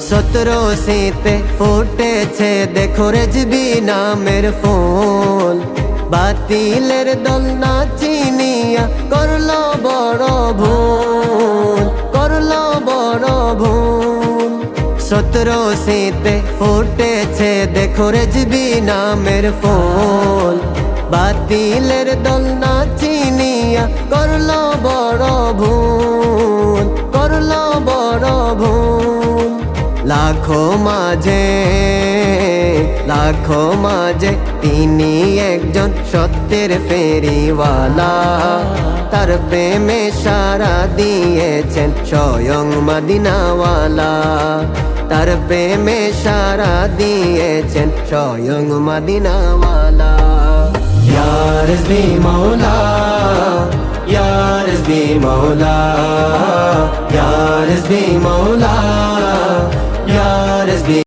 17 শীতে ফুটেছে দেখো রেজবি নামের ফুল, বাতিলের দল না চিনিয়া করলো বড় ভুল, করলো বড় ভুল। 17 শীতে ফুটেছে দেখো রেজবি নামের ফুল, বাতিলের দল না চিনিয়া করলো বড় ভুল, করলো বড় ভুল। লাখো মাঝে তিনি একজন সত্যের ফেরিওয়ালা, তার প্রেমে সারা দিয়েছেন স্বয়ং মদিনাওয়ালা, তার প্রেমে সারা দিয়েছেন স্বয়ং মদিনাওয়ালা। ইয়া রাসূলি মওলা, ইয়া রাসূলি মওলা, ইয়া রাসূলি মওলা, ইয়া রাসূলি